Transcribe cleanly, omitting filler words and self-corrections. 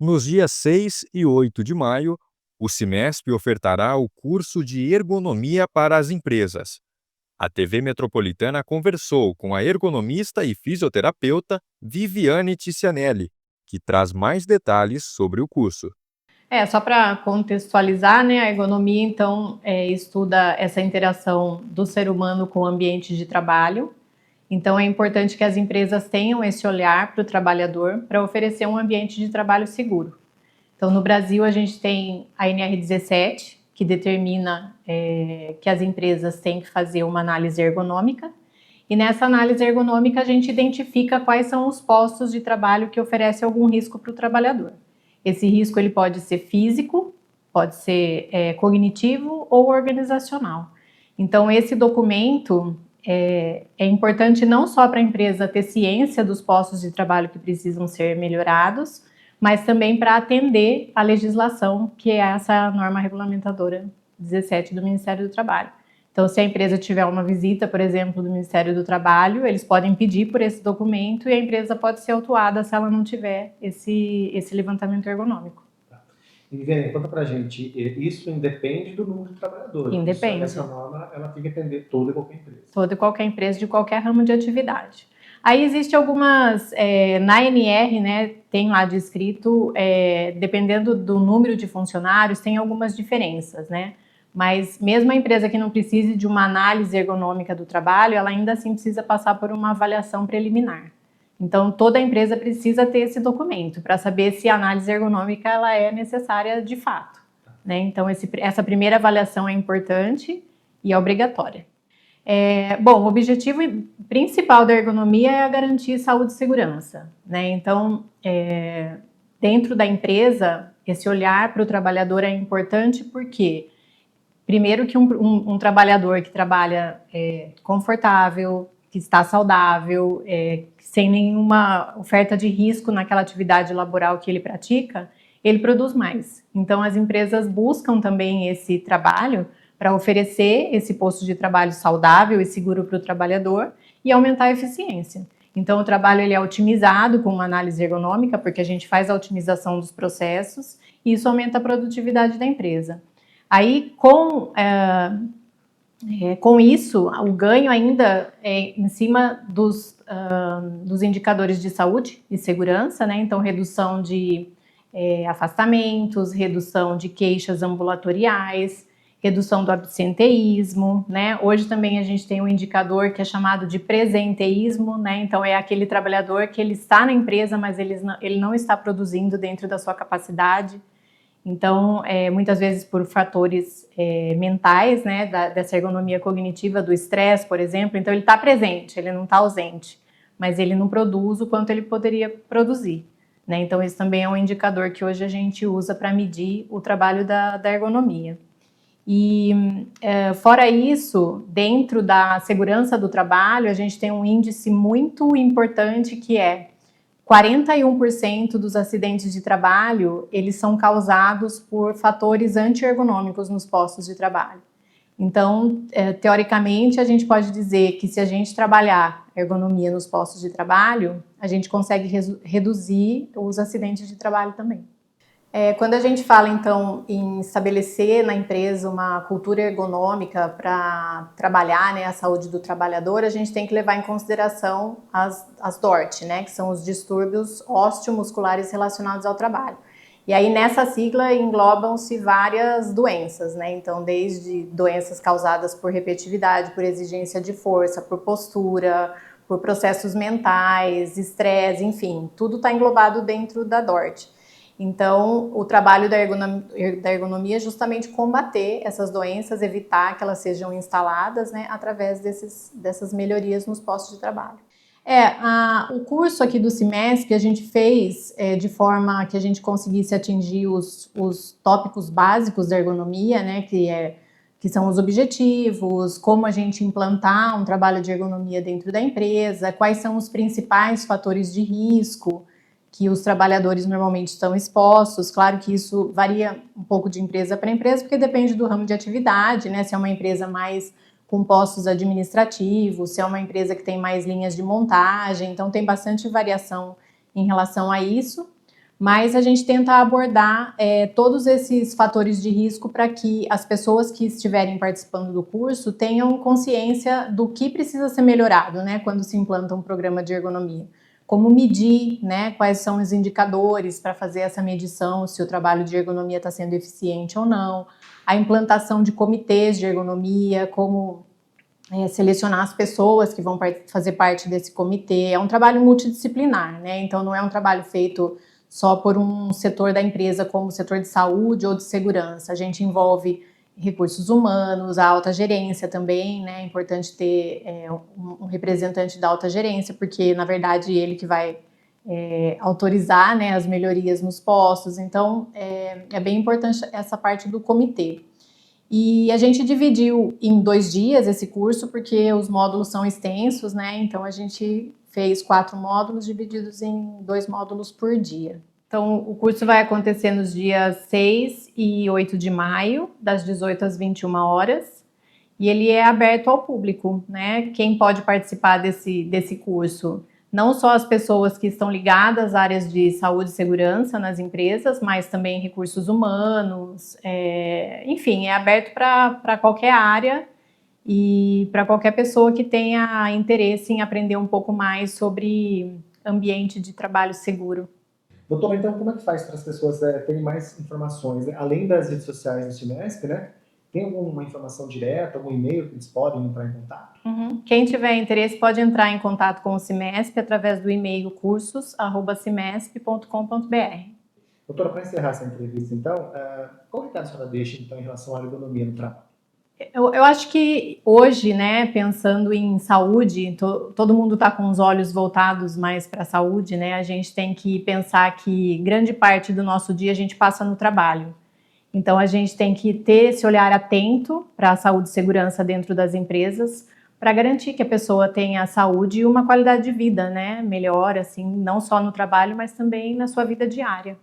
Nos dias 6 e 8 de maio, o Cimesp ofertará o curso de Ergonomia para as Empresas. A TV Metropolitana conversou com a ergonomista e fisioterapeuta Viviane Ticianelli, que traz mais detalhes sobre o curso. Só para contextualizar, né, a ergonomia, então, estuda essa interação do ser humano com o ambiente de trabalho. Então, é importante que as empresas tenham esse olhar para o trabalhador para oferecer um ambiente de trabalho seguro. Então, no Brasil, a gente tem a NR17, que determina que as empresas têm que fazer uma análise ergonômica. E nessa análise ergonômica, a gente identifica quais são os postos de trabalho que oferecem algum risco para o trabalhador. Esse risco ele pode ser físico, pode ser cognitivo ou organizacional. Então, esse documento é importante não só para a empresa ter ciência dos postos de trabalho que precisam ser melhorados, mas também para atender a legislação, que é essa norma regulamentadora 17 do Ministério do Trabalho. Então, se a empresa tiver uma visita, por exemplo, do Ministério do Trabalho, eles podem pedir por esse documento e a empresa pode ser autuada se ela não tiver esse levantamento ergonômico. E, Viviane, conta pra gente, isso independe do número de trabalhadores? Independe. Essa norma, ela tem que atender toda e qualquer empresa? Toda e qualquer empresa, de qualquer ramo de atividade. Aí existe algumas, na NR, né, tem lá descrito, dependendo do número de funcionários, tem algumas diferenças, né? Mas mesmo a empresa que não precise de uma análise ergonômica do trabalho, ela ainda assim precisa passar por uma avaliação preliminar. Então, toda empresa precisa ter esse documento para saber se a análise ergonômica ela é necessária de fato, né? Então, essa primeira avaliação é importante e é obrigatória. Bom, o objetivo principal da ergonomia é garantir saúde e segurança, né? Então, dentro da empresa, esse olhar para o trabalhador é importante porque, primeiro, que um trabalhador que trabalha confortável, que está saudável, sem nenhuma oferta de risco naquela atividade laboral que ele pratica, ele produz mais. Então, as empresas buscam também esse trabalho para oferecer esse posto de trabalho saudável e seguro para o trabalhador e aumentar a eficiência. Então, o trabalho ele é otimizado com uma análise ergonômica, porque a gente faz a otimização dos processos e isso aumenta a produtividade da empresa. Aí, com isso, o ganho ainda é em cima dos indicadores de saúde e segurança, né? Então, redução de afastamentos, redução de queixas ambulatoriais, redução do absenteísmo, né? Hoje também a gente tem um indicador que é chamado de presenteísmo, né? Então é aquele trabalhador que ele está na empresa, mas ele não está produzindo dentro da sua capacidade. Então, muitas vezes por fatores mentais, né? Dessa ergonomia cognitiva, do estresse, por exemplo. Então ele está presente, ele não está ausente, mas ele não produz o quanto ele poderia produzir, né? Então esse também é um indicador que hoje a gente usa para medir o trabalho da ergonomia. E, fora isso, dentro da segurança do trabalho, a gente tem um índice muito importante que é 41% dos acidentes de trabalho, eles são causados por fatores anti-ergonômicos nos postos de trabalho. Então, teoricamente, a gente pode dizer que se a gente trabalhar ergonomia nos postos de trabalho, a gente consegue reduzir os acidentes de trabalho também. Quando a gente fala, então, em estabelecer na empresa uma cultura ergonômica para trabalhar, né, a saúde do trabalhador, a gente tem que levar em consideração as DORT, né, que são os distúrbios osteomusculares relacionados ao trabalho. E aí, nessa sigla, englobam-se várias doenças, né, então, desde doenças causadas por repetitividade, por exigência de força, por postura, por processos mentais, estresse, enfim, tudo está englobado dentro da DORT. Então, o trabalho da ergonomia é justamente combater essas doenças, evitar que elas sejam instaladas, né, através dessas melhorias nos postos de trabalho. O curso aqui do Cimesp a gente fez de forma que a gente conseguisse atingir os tópicos básicos da ergonomia, né, que são os objetivos, como a gente implantar um trabalho de ergonomia dentro da empresa, quais são os principais fatores de risco que os trabalhadores normalmente estão expostos. Claro que isso varia um pouco de empresa para empresa, porque depende do ramo de atividade, né? Se é uma empresa mais com postos administrativos, se é uma empresa que tem mais linhas de montagem, então tem bastante variação em relação a isso. Mas a gente tenta abordar todos esses fatores de risco para que as pessoas que estiverem participando do curso tenham consciência do que precisa ser melhorado, né, quando se implanta um programa de ergonomia. Como medir, né, quais são os indicadores para fazer essa medição, se o trabalho de ergonomia está sendo eficiente ou não, a implantação de comitês de ergonomia, como selecionar as pessoas que vão fazer parte desse comitê. É um trabalho multidisciplinar, né, então não é um trabalho feito só por um setor da empresa, como o setor de saúde ou de segurança. A gente envolve recursos humanos, a alta gerência também, né? É importante ter um representante da alta gerência, porque, na verdade, ele que vai autorizar, né, as melhorias nos postos. Então, é bem importante essa parte do comitê. E a gente dividiu em 2 dias esse curso, porque os módulos são extensos, né? Então, a gente fez 4 módulos divididos em 2 módulos por dia. Então, o curso vai acontecer nos dias 6 e 8 de maio, das 18 às 21 horas, e ele é aberto ao público, né? Quem pode participar desse curso? Não só as pessoas que estão ligadas às áreas de saúde e segurança nas empresas, mas também recursos humanos, enfim, é aberto para qualquer área e para qualquer pessoa que tenha interesse em aprender um pouco mais sobre ambiente de trabalho seguro. Doutora, então como é que faz para as pessoas terem mais informações, né? Além das redes sociais do CIMESP, né? Tem alguma informação direta, algum e-mail que eles podem entrar em contato? Quem tiver interesse pode entrar em contato com o CIMESP através do e-mail cursos@cimesp.com.br. Doutora, para encerrar essa entrevista, então, qual recado a senhora deixa então, em relação à ergonomia no trabalho? Eu acho que hoje, né, pensando em saúde, todo mundo está com os olhos voltados mais para a saúde, né? A gente tem que pensar que grande parte do nosso dia a gente passa no trabalho. Então, a gente tem que ter esse olhar atento para a saúde e segurança dentro das empresas, para garantir que a pessoa tenha saúde e uma qualidade de vida, né, melhor, assim, não só no trabalho, mas também na sua vida diária.